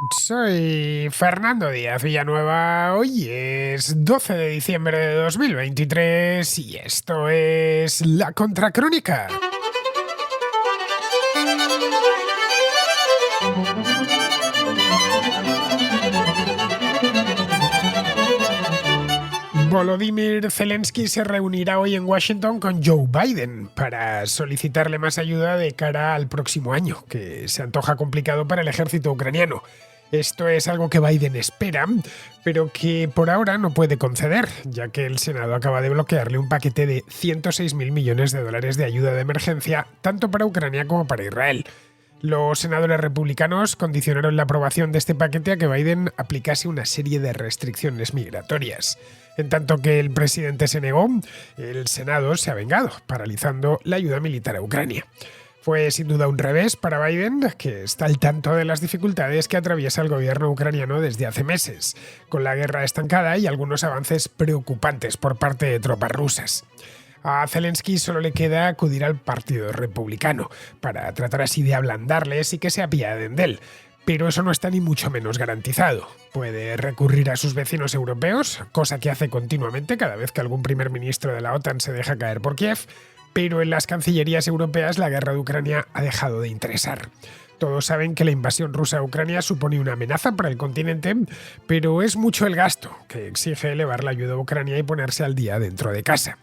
Soy Fernando Díaz Villanueva. Hoy es 12 de diciembre de 2023 y esto es La Contracrónica. Volodymyr Zelensky se reunirá hoy en Washington con Joe Biden para solicitarle más ayuda de cara al próximo año, que se antoja complicado para el ejército ucraniano. Esto es algo que Biden espera, pero que por ahora no puede conceder, ya que el Senado acaba de bloquearle un paquete de 106.000 millones de dólares de ayuda de emergencia, tanto para Ucrania como para Israel. Los senadores republicanos condicionaron la aprobación de este paquete a que Biden aplicase una serie de restricciones migratorias. En tanto que el presidente se negó, el Senado se ha vengado, paralizando la ayuda militar a Ucrania. Fue sin duda un revés para Biden, que está al tanto de las dificultades que atraviesa el gobierno ucraniano desde hace meses, con la guerra estancada y algunos avances preocupantes por parte de tropas rusas. A Zelensky solo le queda acudir al Partido Republicano, para tratar así de ablandarles y que se apiaden de él. Pero eso no está ni mucho menos garantizado. Puede recurrir a sus vecinos europeos, cosa que hace continuamente cada vez que algún primer ministro de la OTAN se deja caer por Kiev, pero en las cancillerías europeas la guerra de Ucrania ha dejado de interesar. Todos saben que la invasión rusa a Ucrania supone una amenaza para el continente, pero es mucho el gasto que exige elevar la ayuda a Ucrania y ponerse al día dentro de casa.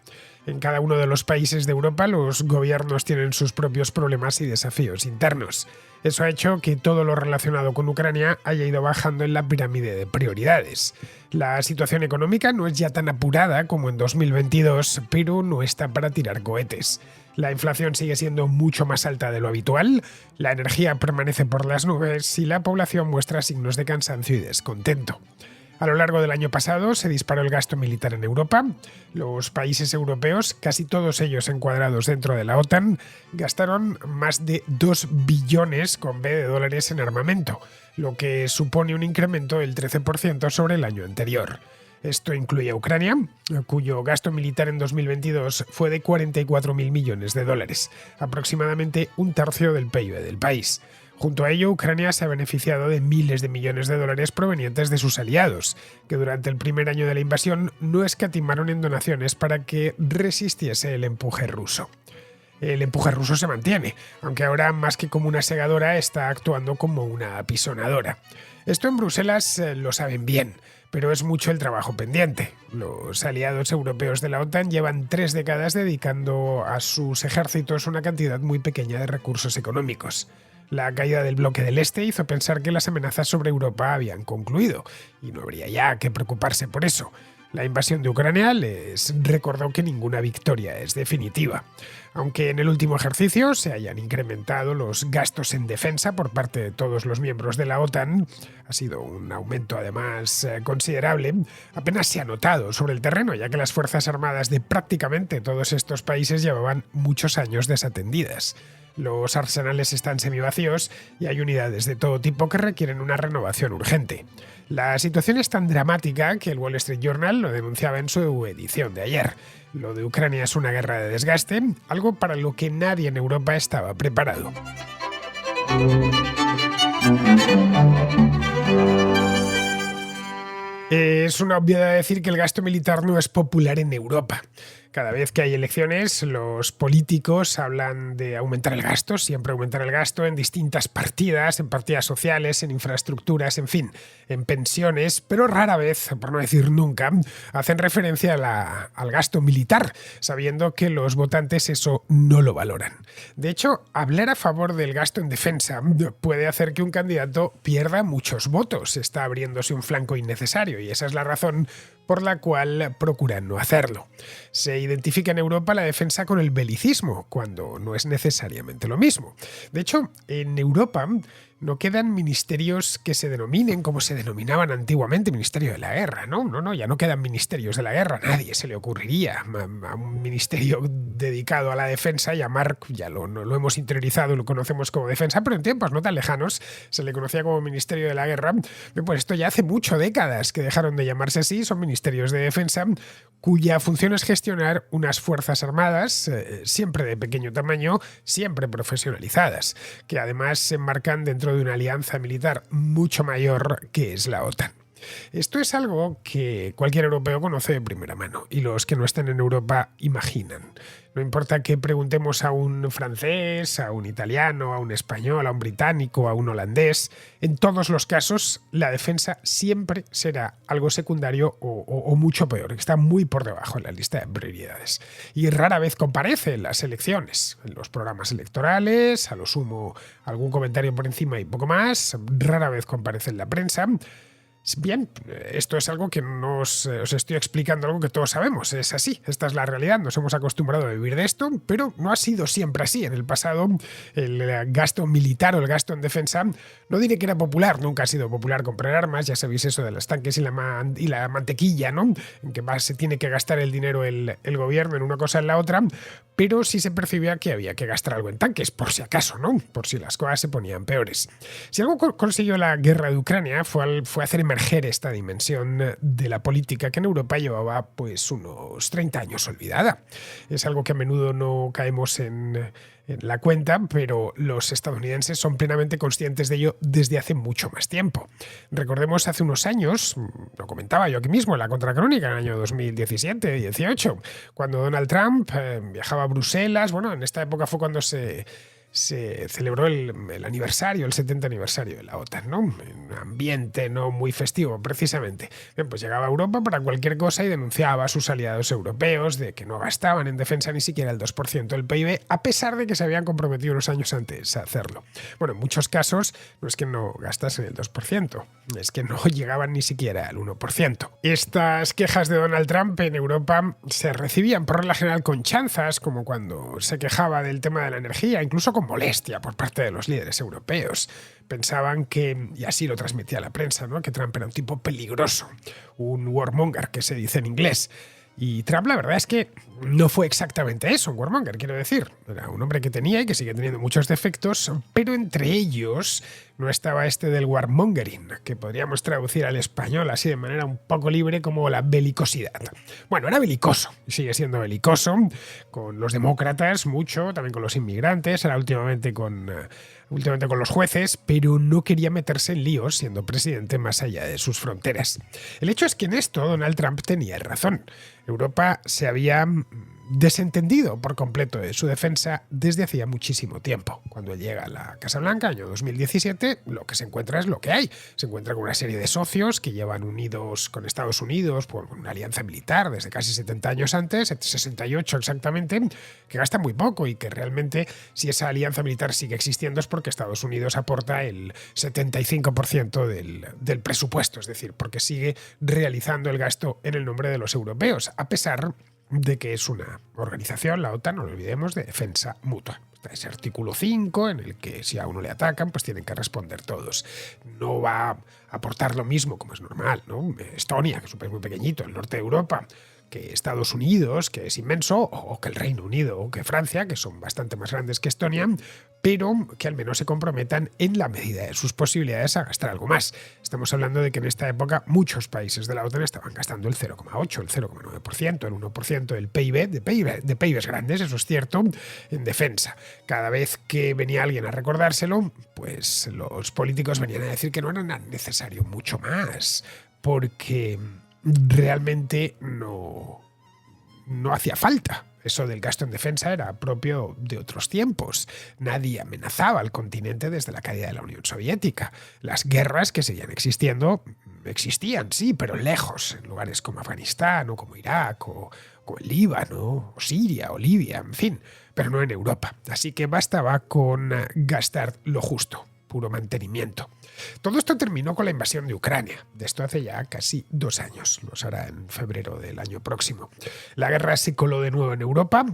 En cada uno de los países de Europa los gobiernos tienen sus propios problemas y desafíos internos. Eso ha hecho que todo lo relacionado con Ucrania haya ido bajando en la pirámide de prioridades. La situación económica no es ya tan apurada como en 2022, pero no está para tirar cohetes. La inflación sigue siendo mucho más alta de lo habitual, la energía permanece por las nubes y la población muestra signos de cansancio y descontento. A lo largo del año pasado se disparó el gasto militar en Europa. Los países europeos, casi todos ellos encuadrados dentro de la OTAN, gastaron más de 2 billones con B de dólares en armamento, lo que supone un incremento del 13% sobre el año anterior. Esto incluye a Ucrania, cuyo gasto militar en 2022 fue de 44.000 millones de dólares, aproximadamente un tercio del PIB del país. Junto a ello, Ucrania se ha beneficiado de miles de millones de dólares provenientes de sus aliados, que durante el primer año de la invasión no escatimaron en donaciones para que resistiese el empuje ruso. El empuje ruso se mantiene, aunque ahora más que como una segadora está actuando como una apisonadora. Esto en Bruselas lo saben bien, pero es mucho el trabajo pendiente. Los aliados europeos de la OTAN llevan 3 décadas dedicando a sus ejércitos una cantidad muy pequeña de recursos económicos. La caída del bloque del Este hizo pensar que las amenazas sobre Europa habían concluido, y no habría ya que preocuparse por eso. La invasión de Ucrania les recordó que ninguna victoria es definitiva. Aunque en el último ejercicio se hayan incrementado los gastos en defensa por parte de todos los miembros de la OTAN, ha sido un aumento además considerable, apenas se ha notado sobre el terreno, ya que las Fuerzas Armadas de prácticamente todos estos países llevaban muchos años desatendidas. Los arsenales están semivacíos y hay unidades de todo tipo que requieren una renovación urgente. La situación es tan dramática que el Wall Street Journal lo denunciaba en su edición de ayer. Lo de Ucrania es una guerra de desgaste, algo para lo que nadie en Europa estaba preparado. Es una obviedad decir que el gasto militar no es popular en Europa. Cada vez que hay elecciones, los políticos hablan de aumentar el gasto, siempre aumentar el gasto en distintas partidas, en partidas sociales, en infraestructuras, en fin, en pensiones, pero rara vez, por no decir nunca, hacen referencia al gasto militar, sabiendo que los votantes eso no lo valoran. De hecho, hablar a favor del gasto en defensa puede hacer que un candidato pierda muchos votos, está abriéndose un flanco innecesario y esa es la razón por la cual procuran no hacerlo. Se identifica en Europa la defensa con el belicismo, cuando no es necesariamente lo mismo. De hecho, en Europa no quedan ministerios que se denominen como se denominaban antiguamente, Ministerio de la Guerra, ¿no? Ya no quedan ministerios de la guerra. Nadie se le ocurriría a un ministerio dedicado a la defensa llamar, ya lo hemos interiorizado y lo conocemos como defensa, pero en tiempos no tan lejanos se le conocía como Ministerio de la Guerra. Pues esto ya hace mucho décadas que dejaron de llamarse así, son ministerios de defensa cuya función es gestionar unas fuerzas armadas, siempre de pequeño tamaño, siempre profesionalizadas, que además se enmarcan dentro dentro de una alianza militar mucho mayor que es la OTAN. Esto es algo que cualquier europeo conoce de primera mano y los que no estén en Europa imaginan. No importa que preguntemos a un francés, a un italiano, a un español, a un británico, a un holandés, en todos los casos la defensa siempre será algo secundario o mucho peor, que está muy por debajo en la lista de prioridades. Y rara vez comparece en las elecciones, en los programas electorales, a lo sumo algún comentario por encima y poco más, rara vez comparece en la prensa. Bien, esto es algo que os estoy explicando, algo que todos sabemos, es así, esta es la realidad, nos hemos acostumbrado a vivir de esto, pero no ha sido siempre así. En el pasado el gasto militar o el gasto en defensa, no diré que era popular, nunca ha sido popular comprar armas, ya sabéis eso de los tanques y la mantequilla, ¿no? En que más se tiene que gastar el dinero el gobierno en una cosa en la otra, pero sí se percibía que había que gastar algo en tanques, por si acaso, ¿no? Por si las cosas se ponían peores. Si algo consiguió la guerra de Ucrania fue hacer emerger esta dimensión de la política que en Europa llevaba pues unos 30 años olvidada. Es algo que a menudo no caemos en la cuenta, pero los estadounidenses son plenamente conscientes de ello desde hace mucho más tiempo. Recordemos hace unos años, lo comentaba yo aquí mismo en la Contracrónica, en el año 2017-18, cuando Donald Trump viajaba a Bruselas. Bueno, en esta época fue cuando se celebró el aniversario, el 70 aniversario de la OTAN, ¿no? En un ambiente no muy festivo, precisamente. Bien, pues llegaba a Europa para cualquier cosa y denunciaba a sus aliados europeos de que no gastaban en defensa ni siquiera el 2% del PIB, a pesar de que se habían comprometido unos años antes a hacerlo. Bueno, en muchos casos no es que no gastasen el 2%, es que no llegaban ni siquiera al 1%. Estas quejas de Donald Trump en Europa se recibían por regla general con chanzas, como cuando se quejaba del tema de la energía, incluso con molestia por parte de los líderes europeos. Pensaban que, y así lo transmitía la prensa, ¿no?, que Trump era un tipo peligroso, un warmonger, que se dice en inglés. Y Trump, la verdad es que no fue exactamente eso, un warmonger, quiero decir. Era un hombre que tenía y que sigue teniendo muchos defectos, pero entre ellos no estaba este del warmongering, que podríamos traducir al español así de manera un poco libre como la belicosidad. Bueno, era belicoso, y sigue siendo belicoso, con los demócratas mucho, también con los inmigrantes, era últimamente con los jueces, pero no quería meterse en líos siendo presidente más allá de sus fronteras. El hecho es que en esto Donald Trump tenía razón. Europa se había desentendido por completo de su defensa desde hacía muchísimo tiempo. Cuando él llega a la Casa Blanca, año 2017, lo que se encuentra es lo que hay. Se encuentra con una serie de socios que llevan unidos con Estados Unidos por una alianza militar desde casi 70 años antes, 68 exactamente, que gasta muy poco y que realmente, si esa alianza militar sigue existiendo, es porque Estados Unidos aporta el 75% del presupuesto, es decir, porque sigue realizando el gasto en el nombre de los europeos, a pesar de que es una organización, la OTAN, no lo olvidemos, de defensa mutua. Está ese artículo 5 en el que si a uno le atacan, pues tienen que responder todos. No va a aportar lo mismo, como es normal, ¿no? Estonia, que es un país muy pequeñito, el norte de Europa, que Estados Unidos, que es inmenso, o que el Reino Unido, o que Francia, que son bastante más grandes que Estonia, pero que al menos se comprometan en la medida de sus posibilidades a gastar algo más. Estamos hablando de que en esta época muchos países de la OTAN estaban gastando el 0,8, el 0,9%, el 1% del PIB, de PIBs grandes, eso es cierto, en defensa. Cada vez que venía alguien a recordárselo, pues los políticos venían a decir que no era necesario mucho más, porque realmente no hacía falta. Eso del gasto en defensa era propio de otros tiempos. Nadie amenazaba al continente desde la caída de la Unión Soviética. Las guerras que seguían existiendo existían, sí, pero lejos, en lugares como Afganistán o como Irak o el Líbano o Siria o Libia, en fin, pero no en Europa. Así que bastaba con gastar lo justo, puro mantenimiento. Todo esto terminó con la invasión de Ucrania. De esto hace ya casi 2 años. Lo hará en febrero del año próximo. La guerra se coló de nuevo en Europa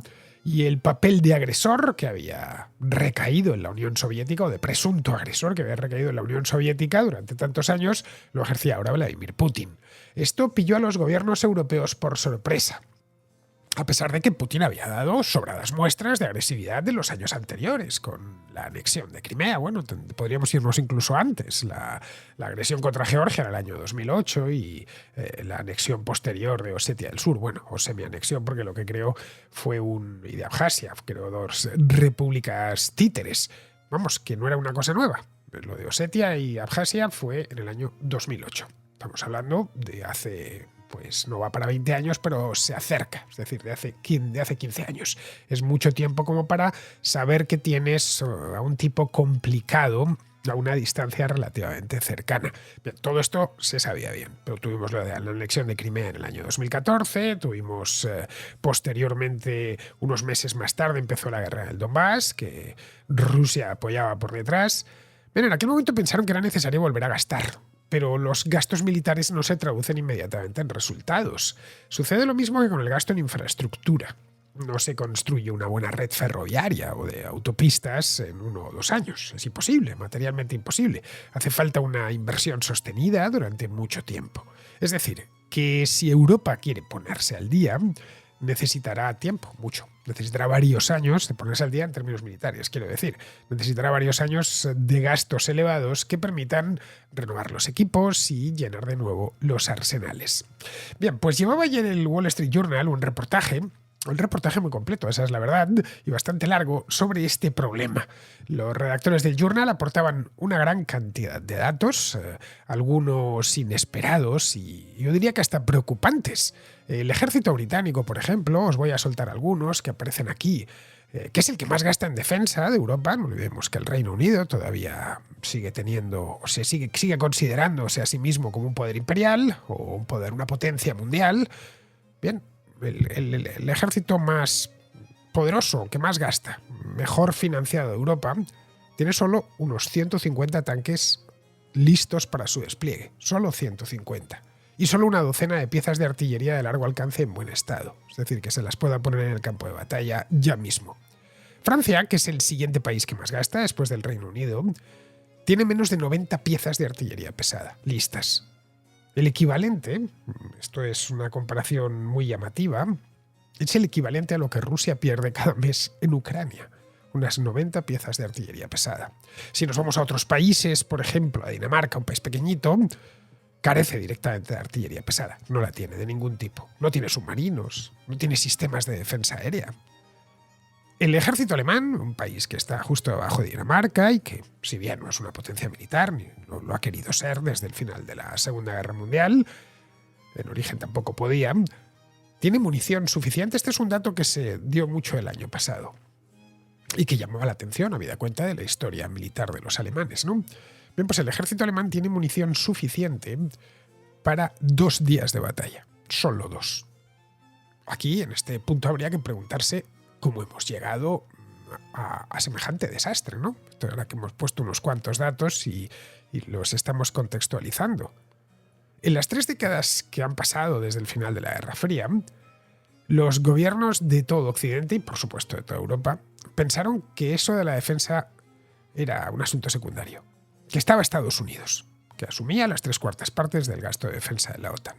y el papel de agresor que había recaído en la Unión Soviética, o de presunto agresor que había recaído en la Unión Soviética durante tantos años, lo ejercía ahora Vladimir Putin. Esto pilló a los gobiernos europeos por sorpresa, a pesar de que Putin había dado sobradas muestras de agresividad de los años anteriores, con la anexión de Crimea. Bueno, podríamos irnos incluso antes. La agresión contra Georgia en el año 2008 y la anexión posterior de Osetia del Sur. Bueno, o semi-anexión, porque lo que creó fue y de Abjasia, creó 2 repúblicas títeres. Vamos, que no era una cosa nueva. Lo de Osetia y Abjasia fue en el año 2008. Estamos hablando de hace, pues no va para 20 años, pero se acerca, es decir, de hace 15 años. Es mucho tiempo como para saber que tienes a un tipo complicado a una distancia relativamente cercana. Bien, todo esto se sabía bien, pero tuvimos lo de la anexión de Crimea en el año 2014, tuvimos posteriormente, unos meses más tarde, empezó la guerra del Donbass, que Rusia apoyaba por detrás. Bien, en aquel momento pensaron que era necesario volver a gastar, pero los gastos militares no se traducen inmediatamente en resultados. Sucede lo mismo que con el gasto en infraestructura. No se construye una buena red ferroviaria o de autopistas en 1 o 2 años. Es imposible, materialmente imposible. Hace falta una inversión sostenida durante mucho tiempo. Es decir, que si Europa quiere ponerse al día, necesitará tiempo, mucho. Necesitará varios años de ponerse al día en términos militares, quiero decir. Necesitará varios años de gastos elevados que permitan renovar los equipos y llenar de nuevo los arsenales. Bien, pues llevaba ayer el Wall Street Journal un reportaje muy completo, esa es la verdad, y bastante largo, sobre este problema. Los redactores del Journal aportaban una gran cantidad de datos, algunos inesperados y yo diría que hasta preocupantes. El ejército británico, por ejemplo, os voy a soltar algunos que aparecen aquí, que es el que más gasta en defensa de Europa. No olvidemos que el Reino Unido todavía sigue teniendo, o se sigue considerándose a sí mismo como un poder imperial o un poder, una potencia mundial. Bien, el ejército más poderoso, que más gasta, mejor financiado de Europa, tiene solo unos 150 tanques listos para su despliegue. Solo 150. Y solo una docena de piezas de artillería de largo alcance en buen estado. Es decir, que se las pueda poner en el campo de batalla ya mismo. Francia, que es el siguiente país que más gasta después del Reino Unido, tiene menos de 90 piezas de artillería pesada listas. El equivalente, esto es una comparación muy llamativa, es el equivalente a lo que Rusia pierde cada mes en Ucrania, unas 90 piezas de artillería pesada. Si nos vamos a otros países, por ejemplo a Dinamarca, un país pequeñito, carece directamente de artillería pesada, no la tiene de ningún tipo, no tiene submarinos, no tiene sistemas de defensa aérea. El ejército alemán, un país que está justo debajo de Dinamarca y que, si bien no es una potencia militar, ni lo ha querido ser desde el final de la Segunda Guerra Mundial, en origen tampoco podía, tiene munición suficiente. Este es un dato que se dio mucho el año pasado y que llamaba la atención, habida cuenta de la historia militar de los alemanes, ¿no? Bien, pues el ejército alemán tiene munición suficiente para 2 días de batalla, solo 2. Aquí, en este punto, habría que preguntarse cómo hemos llegado a semejante desastre, ¿no? Ahora que hemos puesto unos cuantos datos y los estamos contextualizando. En las 3 décadas que han pasado desde el final de la Guerra Fría, los gobiernos de todo Occidente y, por supuesto, de toda Europa, pensaron que eso de la defensa era un asunto secundario, que estaba Estados Unidos, que asumía las 3/4 partes del gasto de defensa de la OTAN.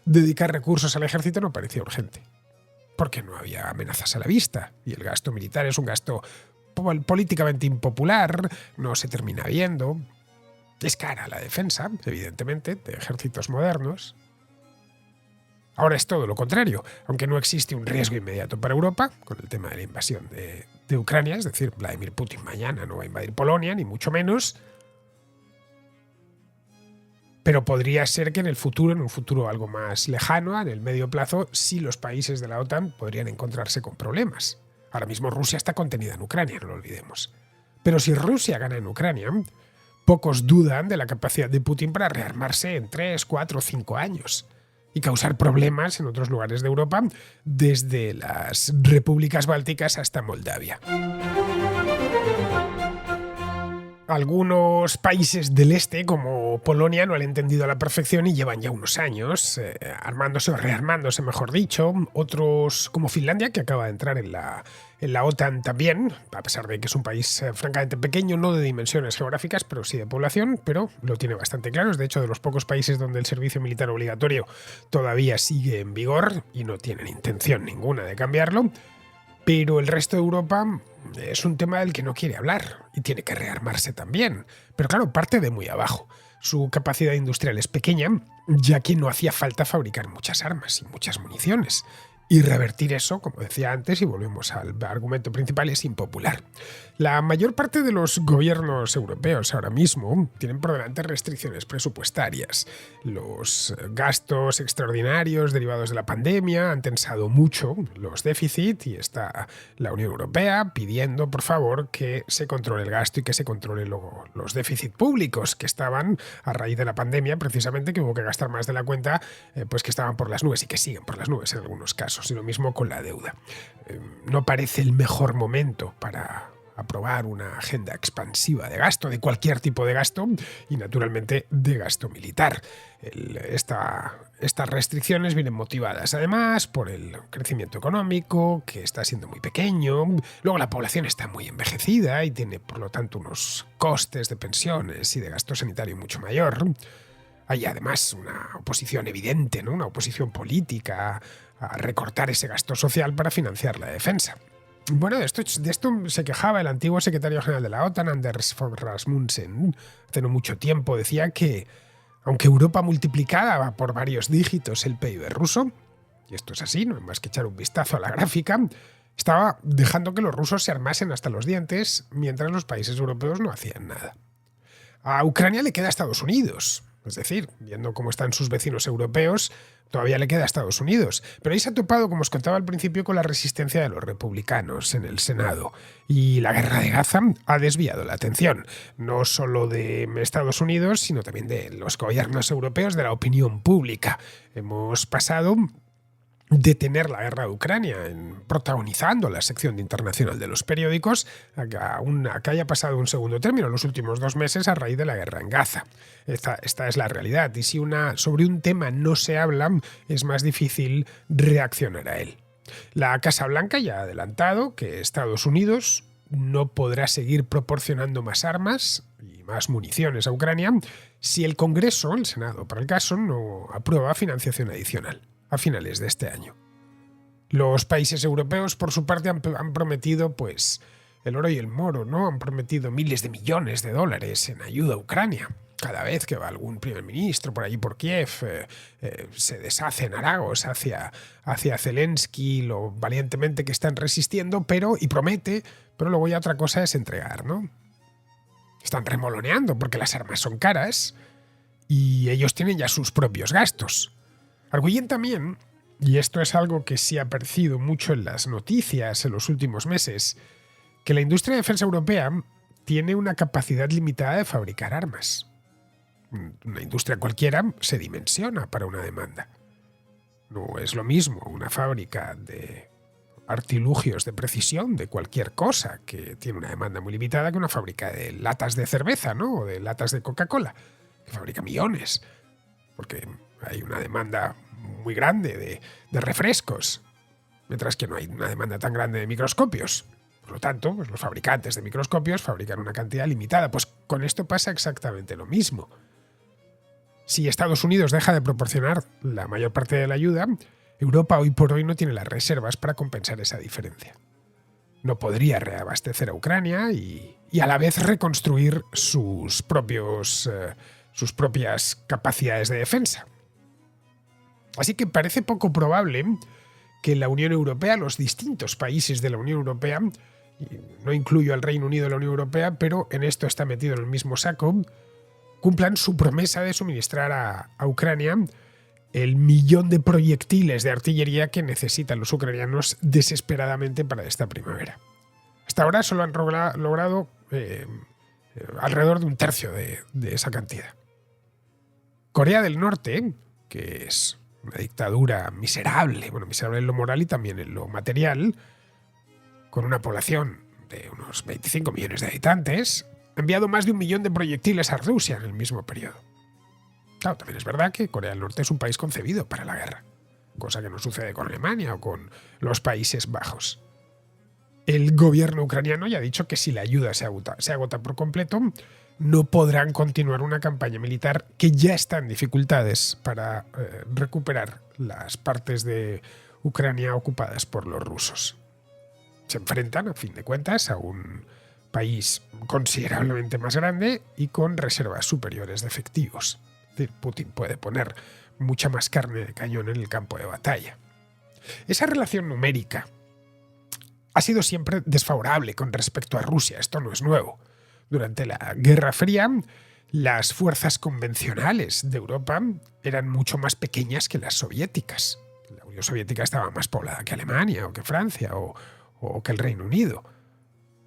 Dedicar recursos al ejército no parecía urgente, porque no había amenazas a la vista, y el gasto militar es un gasto políticamente impopular, no se termina viendo. Es cara la defensa, evidentemente, de ejércitos modernos. Ahora es todo lo contrario, aunque no existe un riesgo inmediato para Europa, con el tema de la invasión de Ucrania, es decir, Vladimir Putin mañana no va a invadir Polonia, ni mucho menos. Pero podría ser que en un futuro algo más lejano, en el medio plazo, sí los países de la OTAN podrían encontrarse con problemas. Ahora mismo Rusia está contenida en Ucrania, no lo olvidemos. Pero si Rusia gana en Ucrania, pocos dudan de la capacidad de Putin para rearmarse en 3, 4 o 5 años y causar problemas en otros lugares de Europa, desde las repúblicas bálticas hasta Moldavia. Algunos países del este, como Polonia, no han entendido a la perfección y llevan ya unos años armándose o rearmándose, mejor dicho. Otros, como Finlandia, que acaba de entrar en la OTAN también, a pesar de que es un país francamente pequeño, no de dimensiones geográficas, pero sí de población, pero lo tiene bastante claro. Es de hecho de los pocos países donde el servicio militar obligatorio todavía sigue en vigor y no tienen intención ninguna de cambiarlo. Pero el resto de Europa es un tema del que no quiere hablar y tiene que rearmarse también. Pero claro, parte de muy abajo. Su capacidad industrial es pequeña, ya que no hacía falta fabricar muchas armas y muchas municiones. Y revertir eso, como decía antes, y volvemos al argumento principal, es impopular. La mayor parte de los gobiernos europeos ahora mismo tienen por delante restricciones presupuestarias. Los gastos extraordinarios derivados de la pandemia han tensado mucho los déficits y está la Unión Europea pidiendo, por favor, que se controle el gasto y que se controle los déficits públicos que estaban a raíz de la pandemia, precisamente, que hubo que gastar más de la cuenta, pues que estaban por las nubes y que siguen por las nubes en algunos casos. Y lo mismo con la deuda. No parece el mejor momento para aprobar una agenda expansiva de gasto, de cualquier tipo de gasto, y naturalmente de gasto militar. Estas restricciones vienen motivadas además por el crecimiento económico, que está siendo muy pequeño. Luego la población está muy envejecida y tiene por lo tanto unos costes de pensiones y de gasto sanitario mucho mayor. Hay además una oposición evidente, ¿no? Una oposición política a recortar ese gasto social para financiar la defensa. Bueno, de esto se quejaba el antiguo secretario general de la OTAN, Anders Fogh Rasmussen. Hace no mucho tiempo decía que, aunque Europa multiplicaba por varios dígitos el PIB ruso, y esto es así, no hay más que echar un vistazo a la gráfica, estaba dejando que los rusos se armasen hasta los dientes mientras los países europeos no hacían nada. A Ucrania le queda Estados Unidos. Es decir, viendo cómo están sus vecinos europeos, todavía le queda a Estados Unidos. Pero ahí se ha topado, como os contaba al principio, con la resistencia de los republicanos en el Senado. Y la guerra de Gaza ha desviado la atención, no solo de Estados Unidos, sino también de los gobiernos europeos, de la opinión pública. Hemos pasado de tener la guerra de Ucrania protagonizando la sección de internacional de los periódicos a que haya pasado un segundo término en los últimos 2 meses a raíz de la guerra en Gaza. Esta es la realidad, y si sobre un tema no se habla, es más difícil reaccionar a él. La Casa Blanca ya ha adelantado que Estados Unidos no podrá seguir proporcionando más armas y más municiones a Ucrania si el Congreso, el Senado para el caso, no aprueba financiación adicional a finales de este año. Los países europeos, por su parte, han prometido, pues, el oro y el moro, ¿no? Han prometido miles de millones de dólares en ayuda a Ucrania. Cada vez que va algún primer ministro por allí por Kiev, se deshacen halagos hacia Zelensky, lo valientemente que están resistiendo, pero luego ya otra cosa es entregar, ¿no? Están remoloneando porque las armas son caras y ellos tienen ya sus propios gastos. Arguyen también, y esto es algo que sí ha aparecido mucho en las noticias en los últimos meses, que la industria de defensa europea tiene una capacidad limitada de fabricar armas. Una industria cualquiera se dimensiona para una demanda. No es lo mismo una fábrica de artilugios de precisión de cualquier cosa que tiene una demanda muy limitada que una fábrica de latas de cerveza, ¿no? O de latas de Coca-Cola, que fabrica millones, porque hay una demanda muy grande de refrescos, mientras que no hay una demanda tan grande de microscopios. Por lo tanto, pues los fabricantes de microscopios fabrican una cantidad limitada. Pues con esto pasa exactamente lo mismo. Si Estados Unidos deja de proporcionar la mayor parte de la ayuda, Europa hoy por hoy no tiene las reservas para compensar esa diferencia. No podría reabastecer a Ucrania y a la vez reconstruir sus propias capacidades de defensa. Así que parece poco probable que la Unión Europea, los distintos países de la Unión Europea, y no incluyo al Reino Unido de la Unión Europea, pero en esto está metido en el mismo saco, cumplan su promesa de suministrar a Ucrania el 1.000.000 de proyectiles de artillería que necesitan los ucranianos desesperadamente para esta primavera. Hasta ahora solo han logrado alrededor de 1/3 de esa cantidad. Corea del Norte, que es una dictadura miserable en lo moral y también en lo material, con una población de unos 25 millones de habitantes, ha enviado más de 1.000.000 de proyectiles a Rusia en el mismo periodo. Claro, también es verdad que Corea del Norte es un país concebido para la guerra, cosa que no sucede con Alemania o con los Países Bajos. El gobierno ucraniano ya ha dicho que si la ayuda se agota por completo, no podrán continuar una campaña militar que ya está en dificultades para recuperar las partes de Ucrania ocupadas por los rusos. Se enfrentan, a fin de cuentas, a un país considerablemente más grande y con reservas superiores de efectivos. Es decir, Putin puede poner mucha más carne de cañón en el campo de batalla. Esa relación numérica ha sido siempre desfavorable con respecto a Rusia, esto no es nuevo. Durante la Guerra Fría, las fuerzas convencionales de Europa eran mucho más pequeñas que las soviéticas. La Unión Soviética estaba más poblada que Alemania o que Francia o que el Reino Unido.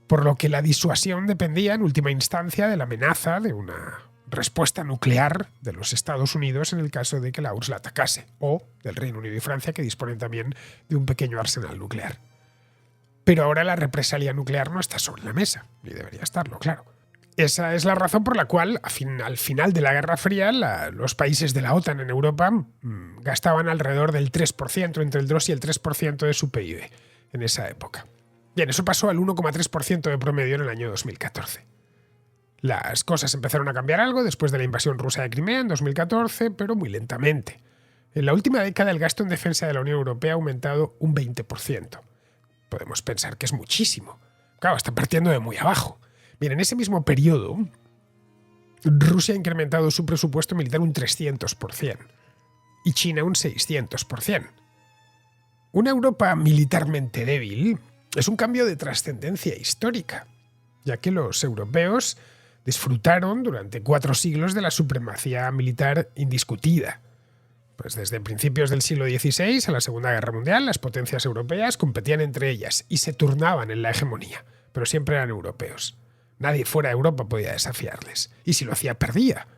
Por lo que la disuasión dependía en última instancia de la amenaza de una respuesta nuclear de los Estados Unidos en el caso de que la URSS la atacase, o del Reino Unido y Francia, que disponen también de un pequeño arsenal nuclear. Pero ahora la represalia nuclear no está sobre la mesa, ni debería estarlo, claro. Esa es la razón por la cual, al final de la Guerra Fría, los países de la OTAN en Europa gastaban alrededor del 3%, entre el 2 y el 3% de su PIB en esa época. Bien, eso pasó al 1,3% de promedio en el año 2014. Las cosas empezaron a cambiar algo después de la invasión rusa de Crimea en 2014, pero muy lentamente. En la última década el gasto en defensa de la Unión Europea ha aumentado un 20%. Podemos pensar que es muchísimo. Claro, está partiendo de muy abajo. Bien, en ese mismo periodo, Rusia ha incrementado su presupuesto militar un 300% y China un 600%. Una Europa militarmente débil es un cambio de trascendencia histórica, ya que los europeos disfrutaron durante 4 siglos de la supremacía militar indiscutida. Pues desde principios del siglo XVI a la Segunda Guerra Mundial, las potencias europeas competían entre ellas y se turnaban en la hegemonía, pero siempre eran europeos. Nadie fuera de Europa podía desafiarles, y si lo hacía, perdía.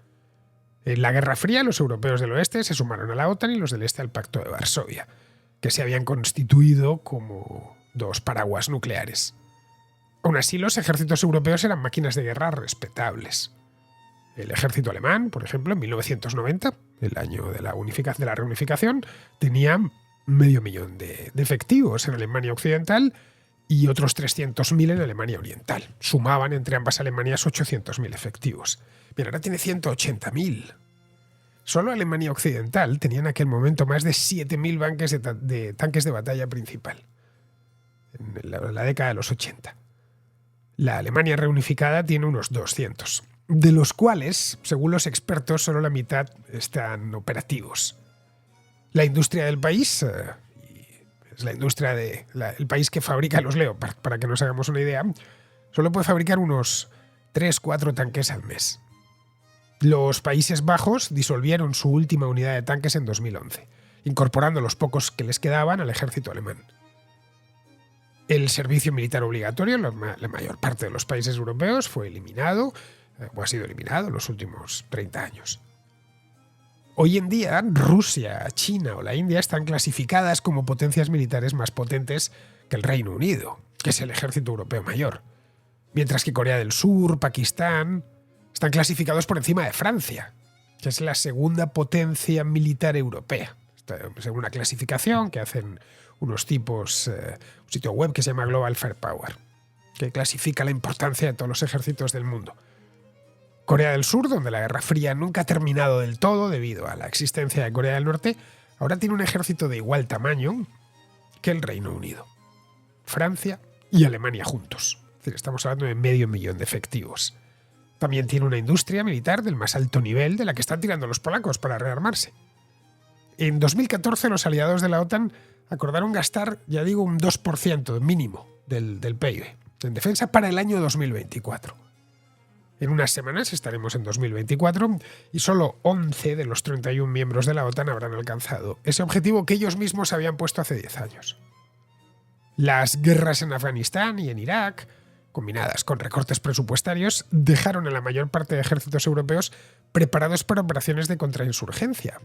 En la Guerra Fría, los europeos del oeste se sumaron a la OTAN y los del este al Pacto de Varsovia, que se habían constituido como 2 paraguas nucleares. Aún así, los ejércitos europeos eran máquinas de guerra respetables. El ejército alemán, por ejemplo, en 1990, el año de la reunificación, tenía 500.000 de efectivos en Alemania Occidental y otros 300.000 en Alemania Oriental. Sumaban entre ambas Alemanias 800.000 efectivos. Bien, ahora tiene 180.000. Solo Alemania Occidental tenía en aquel momento más de 7.000 de tanques de batalla principal, en la década de los 80. La Alemania reunificada tiene unos 200, de los cuales, según los expertos, solo la mitad están operativos. La industria del país, es la industria el país que fabrica los Leopard, para que nos hagamos una idea, solo puede fabricar unos 3-4 tanques al mes. Los Países Bajos disolvieron su última unidad de tanques en 2011, incorporando los pocos que les quedaban al ejército alemán. El servicio militar obligatorio en la mayor parte de los países europeos fue eliminado, o ha sido eliminado en los últimos 30 años. Hoy en día, Rusia, China o la India están clasificadas como potencias militares más potentes que el Reino Unido, que es el ejército europeo mayor, mientras que Corea del Sur, Pakistán, están clasificados por encima de Francia, que es la segunda potencia militar europea, según una clasificación que hacen unos tipos, un sitio web que se llama Global Firepower, que clasifica la importancia de todos los ejércitos del mundo. Corea del Sur, donde la Guerra Fría nunca ha terminado del todo debido a la existencia de Corea del Norte, ahora tiene un ejército de igual tamaño que el Reino Unido, Francia y Alemania juntos. Es decir, estamos hablando de 500.000 de efectivos. También tiene una industria militar del más alto nivel de la que están tirando los polacos para rearmarse. En 2014 los aliados de la OTAN acordaron gastar, ya digo, un 2% mínimo del PIB en defensa para el año 2024. En unas semanas estaremos en 2024 y solo 11 de los 31 miembros de la OTAN habrán alcanzado ese objetivo que ellos mismos habían puesto hace 10 años. Las guerras en Afganistán y en Irak, combinadas con recortes presupuestarios, dejaron a la mayor parte de ejércitos europeos preparados para operaciones de contrainsurgencia.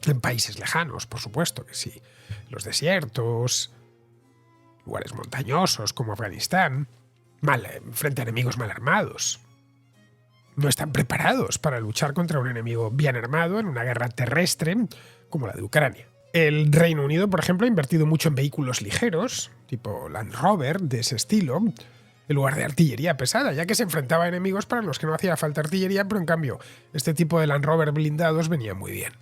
En países lejanos, por supuesto que sí. Los desiertos, lugares montañosos como Afganistán, frente a enemigos mal armados. No están preparados para luchar contra un enemigo bien armado en una guerra terrestre como la de Ucrania. El Reino Unido, por ejemplo, ha invertido mucho en vehículos ligeros, tipo Land Rover, de ese estilo, en lugar de artillería pesada, ya que se enfrentaba a enemigos para los que no hacía falta artillería, pero en cambio, este tipo de Land Rover blindados venía muy bien.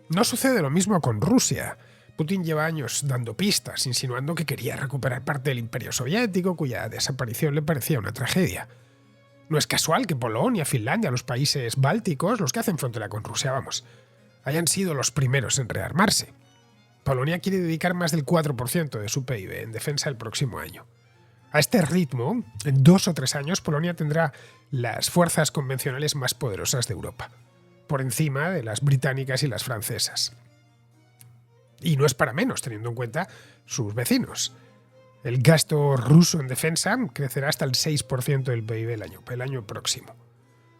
No sucede lo mismo con Rusia. Putin lleva años dando pistas, insinuando que quería recuperar parte del Imperio Soviético, cuya desaparición le parecía una tragedia. No es casual que Polonia, Finlandia, los países bálticos, los que hacen frontera con Rusia, hayan sido los primeros en rearmarse. Polonia quiere dedicar más del 4% de su PIB en defensa el próximo año. A este ritmo, en 2 o 3 años, Polonia tendrá las fuerzas convencionales más poderosas de Europa, por encima de las británicas y las francesas. Y no es para menos, teniendo en cuenta sus vecinos. El gasto ruso en defensa crecerá hasta el 6% del PIB el año próximo.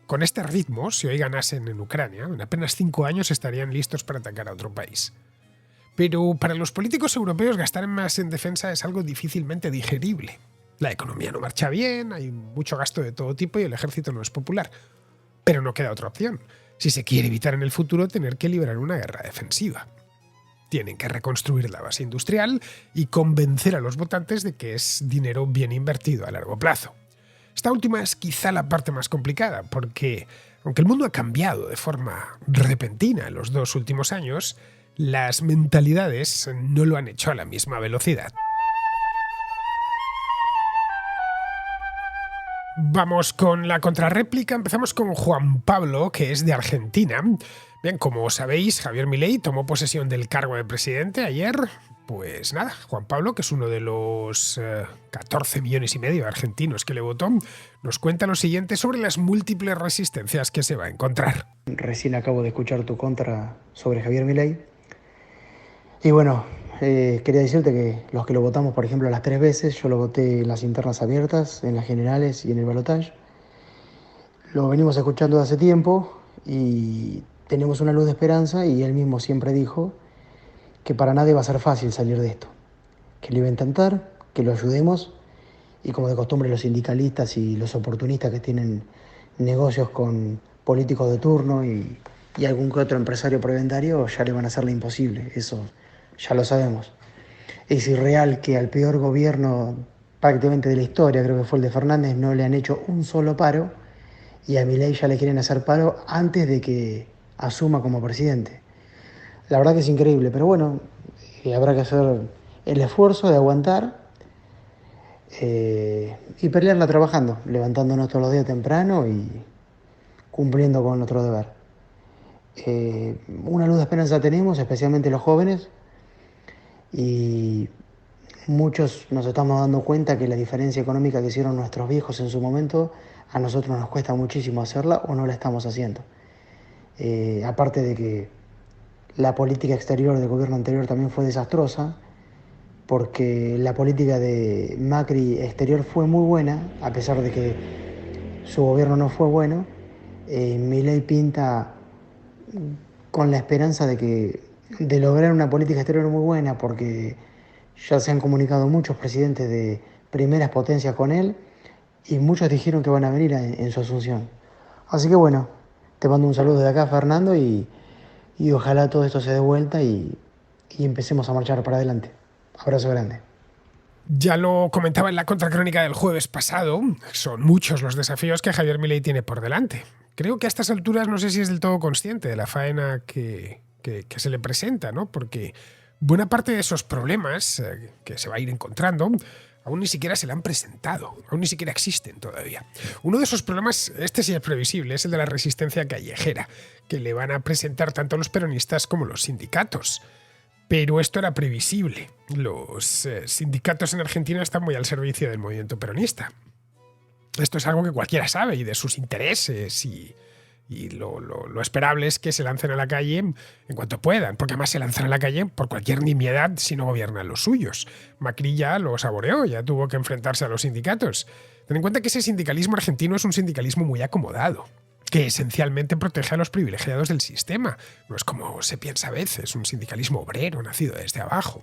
Con este ritmo, si hoy ganasen en Ucrania, en apenas 5 años estarían listos para atacar a otro país. Pero para los políticos europeos gastar más en defensa es algo difícilmente digerible. La economía no marcha bien, hay mucho gasto de todo tipo y el ejército no es popular. Pero no queda otra opción, si se quiere evitar en el futuro tener que librar una guerra defensiva. Tienen que reconstruir la base industrial y convencer a los votantes de que es dinero bien invertido a largo plazo. Esta última es quizá la parte más complicada, porque aunque el mundo ha cambiado de forma repentina en los 2 últimos años, las mentalidades no lo han hecho a la misma velocidad. Vamos con la contrarréplica. Empezamos con Juan Pablo, que es de Argentina. Bien, como sabéis, Javier Milei tomó posesión del cargo de presidente ayer. Pues nada, Juan Pablo, que es uno de los 14 millones y medio de argentinos que le votó, nos cuenta lo siguiente sobre las múltiples resistencias que se va a encontrar. Recién acabo de escuchar tu contra sobre Javier Milei. Y bueno, quería decirte que los que lo votamos, por ejemplo, las 3 veces, yo lo voté en las internas abiertas, en las generales y en el balotaje. Lo venimos escuchando de hace tiempo y tenemos una luz de esperanza, y él mismo siempre dijo que para nadie va a ser fácil salir de esto, que lo iba a intentar, que lo ayudemos, y como de costumbre los sindicalistas y los oportunistas que tienen negocios con políticos de turno y algún que otro empresario prebentario ya le van a hacer lo imposible, eso ya lo sabemos. Es irreal que al peor gobierno prácticamente de la historia, creo que fue el de Fernández, no le han hecho un solo paro, y a Milei ya le quieren hacer paro antes de que asuma como presidente. La verdad que es increíble, pero bueno, habrá que hacer el esfuerzo de aguantar y pelearla trabajando, levantándonos todos los días temprano y cumpliendo con nuestro deber. Una luz de esperanza tenemos, especialmente los jóvenes, y muchos nos estamos dando cuenta que la diferencia económica que hicieron nuestros viejos en su momento, a nosotros nos cuesta muchísimo hacerla o no la estamos haciendo. Aparte de que la política exterior del gobierno anterior también fue desastrosa, porque la política de Macri exterior fue muy buena, a pesar de que su gobierno no fue bueno. Milei pinta con la esperanza de lograr una política exterior muy buena, porque ya se han comunicado muchos presidentes de primeras potencias con él y muchos dijeron que van a venir en su asunción. Así que bueno, te mando un saludo de acá, Fernando, y ojalá todo esto se dé vuelta y empecemos a marchar para adelante. Abrazo grande. Ya lo comentaba en la contracrónica del jueves pasado, son muchos los desafíos que Javier Milei tiene por delante. Creo que a estas alturas no sé si es del todo consciente de la faena que se le presenta, ¿no? Porque buena parte de esos problemas que se va a ir encontrando aún ni siquiera se le han presentado, aún ni siquiera existen todavía. Uno de esos problemas, este sí es previsible, es el de la resistencia callejera, que le van a presentar tanto los peronistas como los sindicatos. Pero esto era previsible. Los sindicatos en Argentina están muy al servicio del movimiento peronista. Esto es algo que cualquiera sabe, y de sus intereses, y lo esperable es que se lancen a la calle en cuanto puedan, porque además se lanzan a la calle por cualquier nimiedad si no gobiernan los suyos. Macri ya lo saboreó, ya tuvo que enfrentarse a los sindicatos. Ten en cuenta que ese sindicalismo argentino es un sindicalismo muy acomodado, que esencialmente protege a los privilegiados del sistema. No es como se piensa a veces, un sindicalismo obrero nacido desde abajo,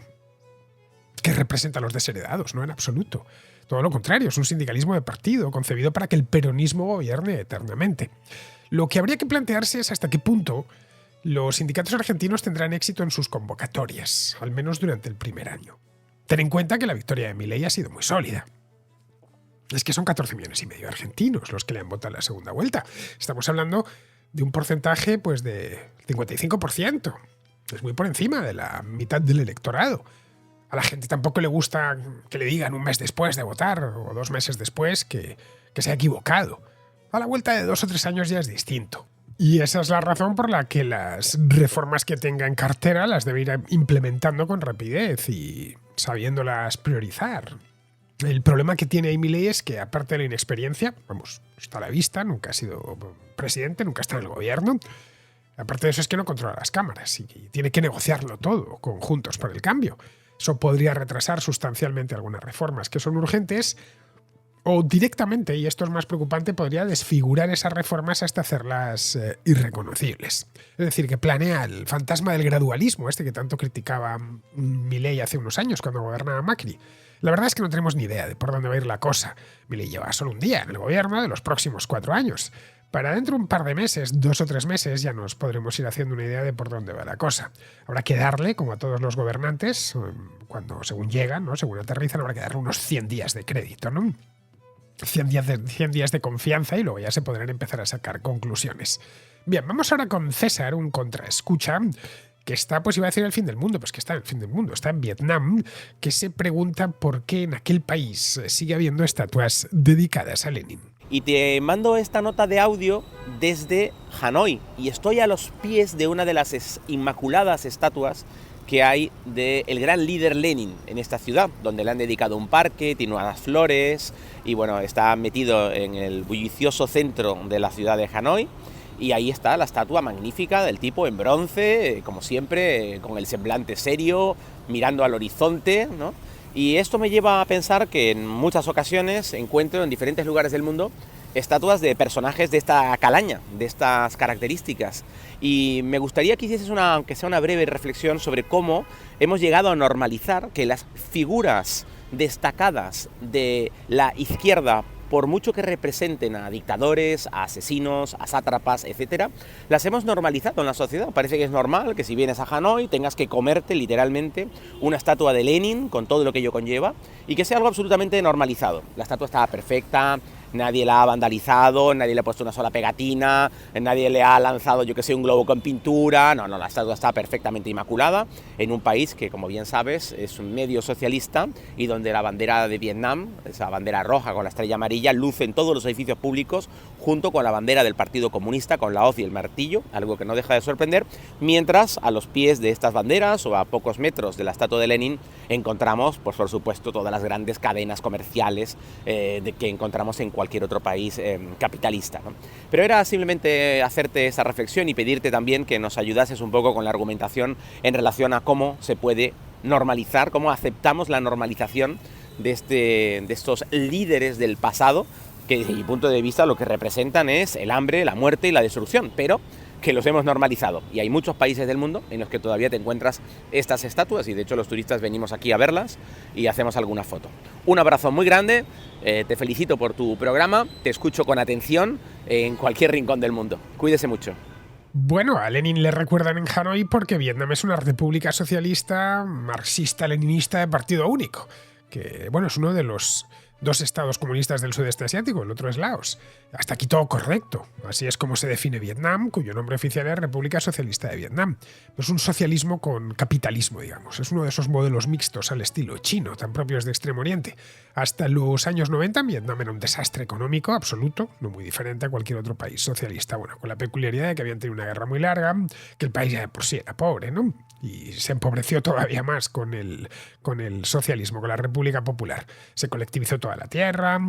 que representa a los desheredados, no en absoluto. Todo lo contrario, es un sindicalismo de partido, concebido para que el peronismo gobierne eternamente. Lo que habría que plantearse es hasta qué punto los sindicatos argentinos tendrán éxito en sus convocatorias, al menos durante el primer año. Ten en cuenta que la victoria de Milei ha sido muy sólida. Es que son 14 millones y medio de argentinos los que le han votado en la segunda vuelta. Estamos hablando de un porcentaje pues de 55%. Es muy por encima de la mitad del electorado. A la gente tampoco le gusta que le digan un mes después de votar o 2 meses después que se ha equivocado. A la vuelta de 2 o 3 años ya es distinto. Y esa es la razón por la que las reformas que tenga en cartera las debe ir implementando con rapidez y sabiéndolas priorizar. El problema que tiene Milei es que, aparte de la inexperiencia, vamos, está a la vista, nunca ha sido presidente, nunca está en el gobierno. Aparte de eso es que no controla las cámaras y tiene que negociarlo todo con Juntos por el Cambio. Eso podría retrasar sustancialmente algunas reformas que son urgentes o directamente, y esto es más preocupante, podría desfigurar esas reformas hasta hacerlas irreconocibles. Es decir, que planea el fantasma del gradualismo, este que tanto criticaba Milei hace unos años cuando gobernaba Macri. La verdad es que no tenemos ni idea de por dónde va a ir la cosa. Milei lleva solo un día en el gobierno de los próximos 4 años. Para dentro de un par de meses, 2 o 3 meses, ya nos podremos ir haciendo una idea de por dónde va la cosa. Habrá que darle, como a todos los gobernantes, cuando según llegan, ¿no? Según aterrizan, habrá que darle unos 100 días de crédito, ¿no? 100 días de confianza y luego ya se podrán empezar a sacar conclusiones. Bien, vamos ahora con César, un contraescucha, que está, pues iba a decir el fin del mundo, pues que está en el fin del mundo, está en Vietnam, que se pregunta por qué en aquel país sigue habiendo estatuas dedicadas a Lenin. Y te mando esta nota de audio desde Hanoi, y estoy a los pies de una de las inmaculadas estatuas que hay del gran líder Lenin en esta ciudad, donde le han dedicado un parque, tiene unas flores, y bueno, está metido en el bullicioso centro de la ciudad de Hanoi, y ahí está la estatua magnífica del tipo en bronce, como siempre, con el semblante serio, mirando al horizonte, ¿no? Y esto me lleva a pensar que en muchas ocasiones encuentro en diferentes lugares del mundo estatuas de personajes de esta calaña, de estas características. Y me gustaría que hicieses aunque sea una breve reflexión sobre cómo hemos llegado a normalizar que las figuras destacadas de la izquierda, por mucho que representen a dictadores, a asesinos, a sátrapas, etcétera, las hemos normalizado en la sociedad. Parece que es normal que si vienes a Hanoi tengas que comerte literalmente una estatua de Lenin con todo lo que ello conlleva y que sea algo absolutamente normalizado. La estatua estaba perfecta, nadie la ha vandalizado, nadie le ha puesto una sola pegatina, nadie le ha lanzado, yo que sé, un globo con pintura. No, la estatua está perfectamente inmaculada en un país que, como bien sabes, es un medio socialista y donde la bandera de Vietnam, esa bandera roja con la estrella amarilla, luce en todos los edificios públicos junto con la bandera del Partido Comunista con la hoz y el martillo, algo que no deja de sorprender, mientras a los pies de estas banderas o a pocos metros de la estatua de Lenin encontramos, pues por supuesto, todas las grandes cadenas comerciales que encontramos en cualquier otro país capitalista, ¿no? Pero era simplemente hacerte esa reflexión y pedirte también que nos ayudases un poco con la argumentación en relación a cómo se puede normalizar, cómo aceptamos la normalización de estos líderes del pasado, que desde mi punto de vista lo que representan es el hambre, la muerte y la destrucción, pero que los hemos normalizado. Y hay muchos países del mundo en los que todavía te encuentras estas estatuas y de hecho los turistas venimos aquí a verlas y hacemos alguna foto. Un abrazo muy grande, te felicito por tu programa, te escucho con atención en cualquier rincón del mundo. Cuídese mucho. Bueno, a Lenin le recuerdan en Hanoi porque Vietnam es una república socialista, marxista-leninista de partido único, que bueno, es uno de los 2 estados comunistas del sudeste asiático, el otro es Laos. Hasta aquí todo correcto. Así es como se define Vietnam, cuyo nombre oficial es República Socialista de Vietnam. Es un socialismo con capitalismo, digamos. Es uno de esos modelos mixtos al estilo chino, tan propios de Extremo Oriente. Hasta los años 90 Vietnam era un desastre económico absoluto, no muy diferente a cualquier otro país socialista. Bueno, con la peculiaridad de que habían tenido una guerra muy larga, que el país ya de por sí era pobre, ¿no? Y se empobreció todavía más con el socialismo, con la República Popular. Se colectivizó toda la tierra,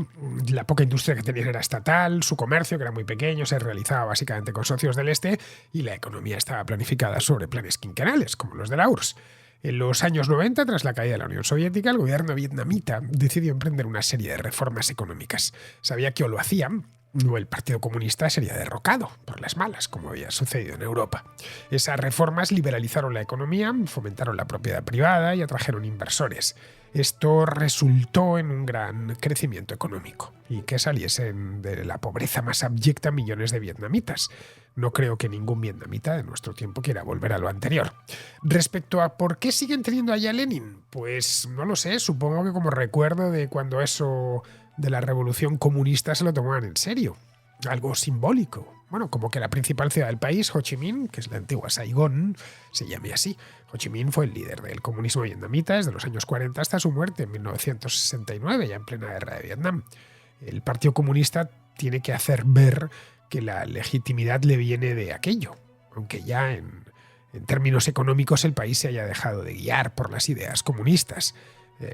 la poca industria que tenían era estatal, su comercio, que era muy pequeño, se realizaba básicamente con socios del este y la economía estaba planificada sobre planes quinquenales, como los de la URSS. En los años 90, tras la caída de la Unión Soviética, el gobierno vietnamita decidió emprender una serie de reformas económicas. Sabía que o lo hacían, o el Partido Comunista sería derrocado por las malas, como había sucedido en Europa. Esas reformas liberalizaron la economía, fomentaron la propiedad privada y atrajeron inversores. Esto resultó en un gran crecimiento económico y que saliesen de la pobreza más abyecta millones de vietnamitas. No creo que ningún vietnamita de nuestro tiempo quiera volver a lo anterior. Respecto a por qué siguen teniendo allá a Lenin, pues no lo sé, supongo que como recuerdo de cuando eso de la revolución comunista se lo tomaban en serio. Algo simbólico. Bueno, como que la principal ciudad del país, Ho Chi Minh, que es la antigua Saigón, se llame así. Ho Chi Minh fue el líder del comunismo vietnamita desde los años 40 hasta su muerte en 1969, ya en plena guerra de Vietnam. El Partido Comunista tiene que hacer ver que la legitimidad le viene de aquello, aunque ya en términos económicos el país se haya dejado de guiar por las ideas comunistas.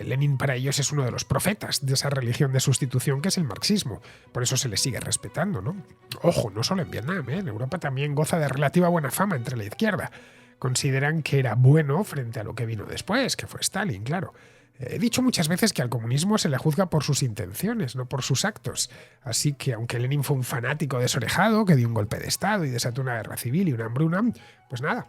Lenin para ellos es uno de los profetas de esa religión de sustitución que es el marxismo. Por eso se le sigue respetando, ¿no? Ojo, no solo en Vietnam, en Europa también goza de relativa buena fama entre la izquierda. Consideran que era bueno frente a lo que vino después, que fue Stalin, claro. He dicho muchas veces que al comunismo se le juzga por sus intenciones, no por sus actos. Así que aunque Lenin fue un fanático desorejado, que dio un golpe de Estado y desató una guerra civil y una hambruna, pues nada,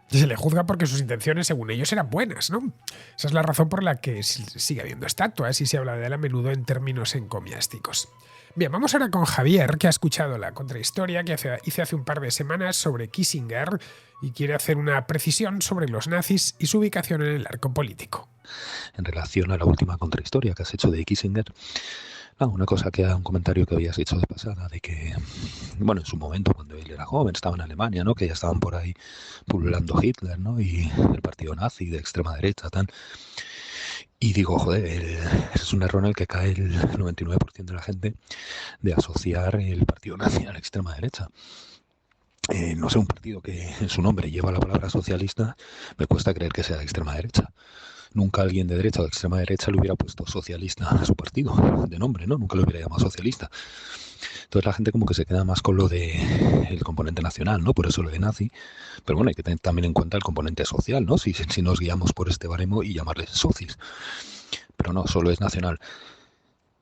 se le juzga porque sus intenciones, según ellos, eran buenas, ¿no? Esa es la razón por la que sigue habiendo estatuas y se habla de él a menudo en términos encomiásticos. Bien, vamos ahora con Javier, que ha escuchado la contrahistoria que hice hace un par de semanas sobre Kissinger y quiere hacer una precisión sobre los nazis y su ubicación en el arco político. En relación a la última contrahistoria que has hecho de Kissinger, una comentario que habías hecho de pasada, de que, bueno, en su momento, cuando él era joven, estaba en Alemania, ¿no? Que ya estaban por ahí pululando Hitler, ¿no? Y el partido nazi de extrema derecha, tal. Y digo, joder, es un error en el que cae el 99% de la gente de asociar el partido nazi a la extrema derecha. No sé, un partido que en su nombre lleva la palabra socialista, me cuesta creer que sea de extrema derecha. Nunca alguien de derecha o de extrema derecha le hubiera puesto socialista a su partido de nombre, ¿no? Nunca lo hubiera llamado socialista. Entonces la gente como que se queda más con lo de el componente nacional, ¿no? Por eso lo de nazi. Pero bueno, hay que tener también en cuenta el componente social, ¿no? Si nos guiamos por este baremo y llamarles socis. Pero no, solo es nacional.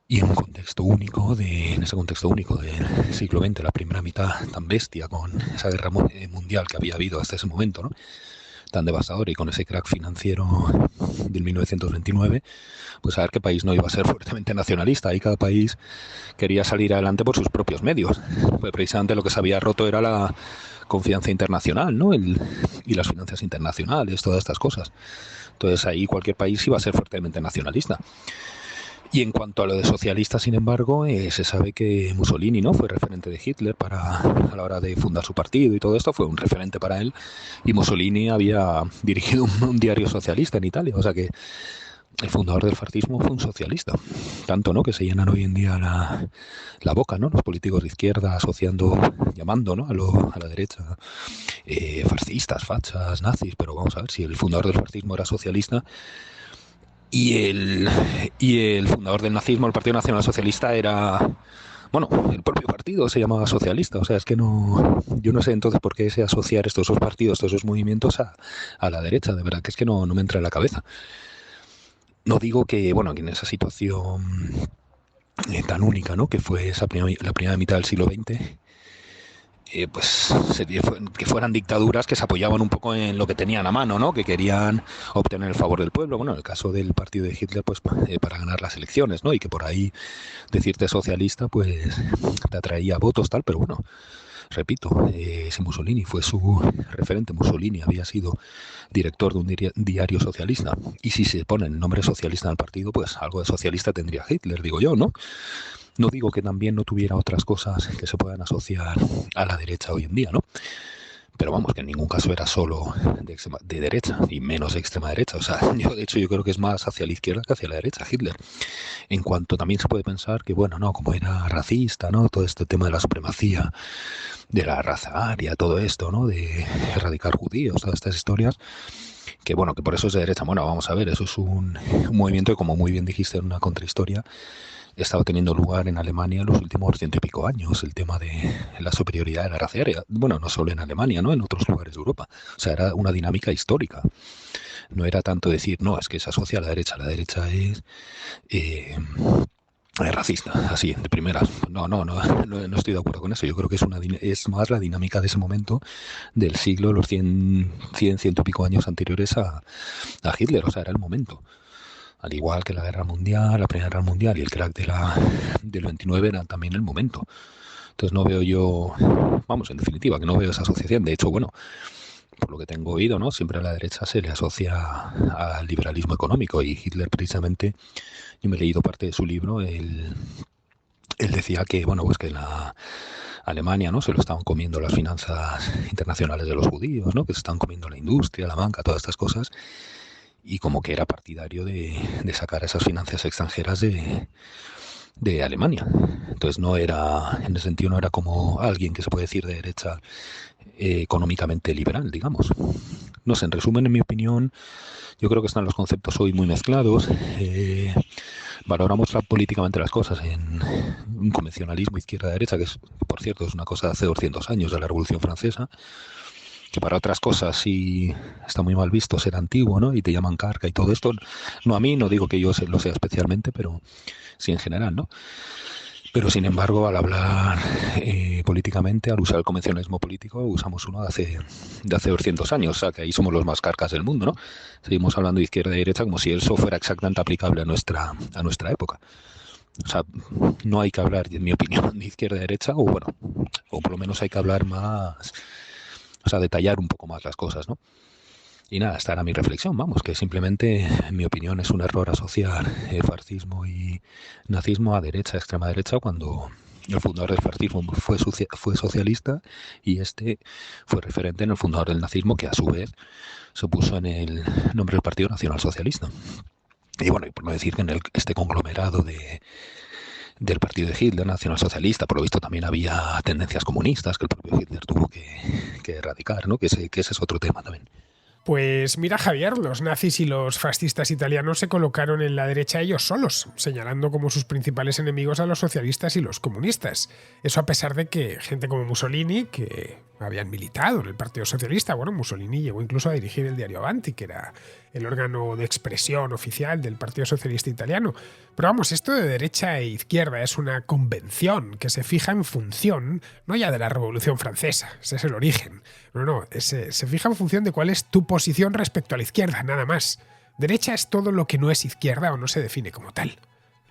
Y en un contexto único, en ese contexto único del siglo XX, la primera mitad tan bestia con esa guerra mundial que había habido hasta ese momento, ¿no? Tan devastador y con ese crack financiero del 1929, pues a ver qué país no iba a ser fuertemente nacionalista. Ahí cada país quería salir adelante por sus propios medios. Pues precisamente lo que se había roto era la confianza internacional, ¿no? Y las finanzas internacionales, todas estas cosas. Entonces ahí cualquier país iba a ser fuertemente nacionalista. Y en cuanto a lo de socialista, sin embargo, se sabe que Mussolini, ¿no? Fue referente de Hitler a la hora de fundar su partido y todo esto, fue un referente para él. Y Mussolini había dirigido un diario socialista en Italia, o sea que el fundador del fascismo fue un socialista. Tanto, ¿no? Que se llenan hoy en día la boca, ¿no? Los políticos de izquierda llamando, ¿no? A la derecha fascistas, fachas, nazis, pero vamos a ver, si el fundador del fascismo era socialista, y el fundador del nazismo, el Partido Nacional Socialista, era, bueno, el propio partido se llamaba socialista. O sea, es que yo no sé entonces por qué se asociar estos dos partidos, estos dos movimientos a la derecha. De verdad que es que no me entra en la cabeza. No digo que, bueno, que en esa situación tan única, ¿no? Que fue la primera mitad del siglo XX, pues que fueran dictaduras que se apoyaban un poco en lo que tenían a mano, ¿no? Que querían obtener el favor del pueblo. Bueno, en el caso del partido de Hitler, pues para ganar las elecciones, ¿no? Y que por ahí decirte socialista, pues te atraía votos, tal, pero bueno, repito, si Mussolini fue su referente, Mussolini había sido director de un diario socialista, y si se pone el nombre socialista al partido, pues algo de socialista tendría Hitler, digo yo, ¿no? No digo que también no tuviera otras cosas que se puedan asociar a la derecha hoy en día, ¿no? Pero vamos, que en ningún caso era solo de derecha, y menos de extrema derecha. O sea, de hecho yo creo que es más hacia la izquierda que hacia la derecha, Hitler. En cuanto también se puede pensar que, bueno, no, como era racista, ¿no? Todo este tema de la supremacía, de la raza aria, todo esto, ¿no? De erradicar judíos, todas estas historias, que bueno, que por eso es de derecha. Bueno, vamos a ver, eso es un movimiento que, como muy bien dijiste en una contrahistoria, estaba teniendo lugar en Alemania en los últimos 100 y pico años, el tema de la superioridad de la raza aria. Bueno, no solo en Alemania, ¿no? En otros lugares de Europa. O sea, era una dinámica histórica. No era tanto decir, no, es que se asocia a la derecha es racista, así, de primeras. No estoy de acuerdo con eso. Yo creo que es más la dinámica de ese momento del siglo, los 100 y pico años anteriores a Hitler. O sea, era el momento. Al igual que la Guerra Mundial, la Primera Guerra Mundial y el crack del 29 era también el momento. Entonces no veo yo, vamos, en definitiva, que no veo esa asociación. De hecho, bueno, por lo que tengo oído, ¿no? Siempre a la derecha se le asocia al liberalismo económico, y Hitler precisamente, yo me he leído parte de su libro, él decía que, bueno, pues que en la Alemania, ¿no? Se lo estaban comiendo las finanzas internacionales de los judíos, ¿no? Que se estaban comiendo la industria, la banca, todas estas cosas. Y como que era partidario de sacar esas finanzas extranjeras de de Alemania. Entonces no era, en ese sentido, no era como alguien que se puede decir de derecha económicamente liberal, digamos. No sé, en resumen, en mi opinión, yo creo que están los conceptos hoy muy mezclados. Valoramos políticamente las cosas en un convencionalismo izquierda-derecha, que es, por cierto, es una cosa de hace 200 años de la Revolución Francesa, que para otras cosas sí está muy mal visto ser antiguo, ¿no? Y te llaman carca y todo esto. No a mí, no digo que yo lo sea especialmente, pero sí en general, ¿no? Pero sin embargo, al hablar políticamente, al usar el convencionalismo político, usamos uno de hace 200 años, o sea que ahí somos los más carcas del mundo, ¿no? Seguimos hablando de izquierda y derecha como si eso fuera exactamente aplicable a nuestra época. O sea, no hay que hablar, en mi opinión, de izquierda y derecha, o bueno, o por lo menos hay que hablar más, o sea, detallar un poco más las cosas, ¿no? Y nada, esta era mi reflexión, vamos, que simplemente, en mi opinión, es un error asociar fascismo y nazismo a derecha, extrema derecha, cuando el fundador del fascismo fue socialista y este fue referente en el fundador del nazismo, que a su vez se puso en el nombre del Partido Nacional Socialista. Y bueno, y por no decir que en este conglomerado del partido de Hitler, nacionalsocialista, por lo visto también había tendencias comunistas que el propio Hitler tuvo que erradicar, ¿no? Que ese es otro tema también. Pues mira, Javier, los nazis y los fascistas italianos se colocaron en la derecha ellos solos, señalando como sus principales enemigos a los socialistas y los comunistas. Eso a pesar de que gente como Mussolini, que habían militado en el Partido Socialista, bueno, Mussolini llegó incluso a dirigir el diario Avanti, que era el órgano de expresión oficial del Partido Socialista Italiano. Pero vamos, esto de derecha e izquierda es una convención que se fija en función, no ya de la Revolución Francesa, ese es el origen. No, se fija en función de cuál es tu posición respecto a la izquierda, nada más. Derecha es todo lo que no es izquierda o no se define como tal.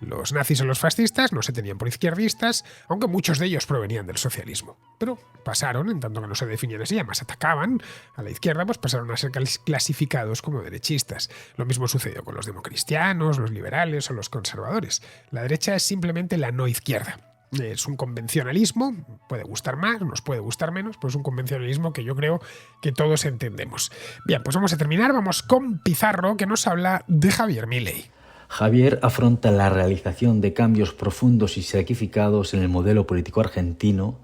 Los nazis o los fascistas no se tenían por izquierdistas, aunque muchos de ellos provenían del socialismo. Pero pasaron, en tanto que no se definían así, además atacaban a la izquierda, pues pasaron a ser clasificados como derechistas. Lo mismo sucedió con los democristianos, los liberales o los conservadores. La derecha es simplemente la no izquierda. Es un convencionalismo, puede gustar más, nos puede gustar menos, pero es un convencionalismo que yo creo que todos entendemos. Bien, pues vamos a terminar, vamos con Pizarro, que nos habla de Javier Milei. Javier afronta la realización de cambios profundos y sacrificados en el modelo político argentino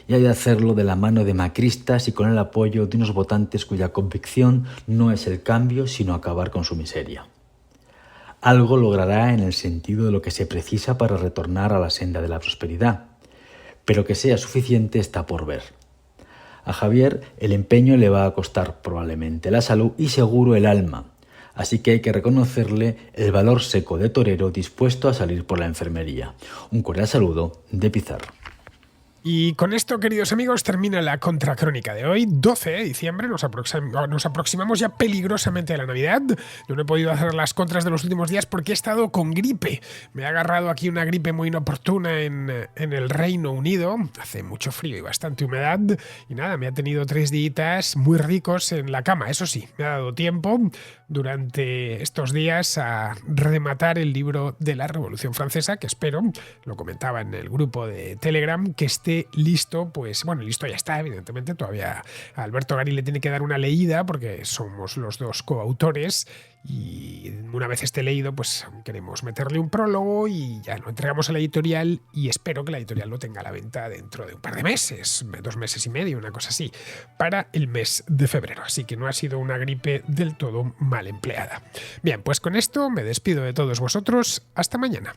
y ha de hacerlo de la mano de macristas y con el apoyo de unos votantes cuya convicción no es el cambio, sino acabar con su miseria. Algo logrará en el sentido de lo que se precisa para retornar a la senda de la prosperidad, pero que sea suficiente está por ver. A Javier el empeño le va a costar probablemente la salud y seguro el alma, así que hay que reconocerle el valor seco de torero dispuesto a salir por la enfermería. Un cordial saludo de Pizarro. Y con esto, queridos amigos, termina la contracrónica de hoy, 12 de diciembre, nos aproximamos ya peligrosamente a la Navidad. Yo no he podido hacer las contras de los últimos días porque he estado con gripe. Me ha agarrado aquí una gripe muy inoportuna en el Reino Unido, hace mucho frío y bastante humedad, y nada, me ha tenido 3 días muy ricos en la cama. Eso sí, me ha dado tiempo durante estos días a rematar el libro de la Revolución Francesa, que espero, lo comentaba en el grupo de Telegram, que esté listo. Pues bueno, listo ya está, evidentemente. Todavía a Alberto Gari le tiene que dar una leída porque somos los dos coautores, y una vez esté leído pues queremos meterle un prólogo y ya lo entregamos a la editorial, y espero que la editorial lo tenga a la venta dentro de un par de meses, 2 meses y medio, una cosa así, para el mes de febrero. Así que no ha sido una gripe del todo mal empleada. Bien, pues con esto me despido de todos vosotros. Hasta mañana.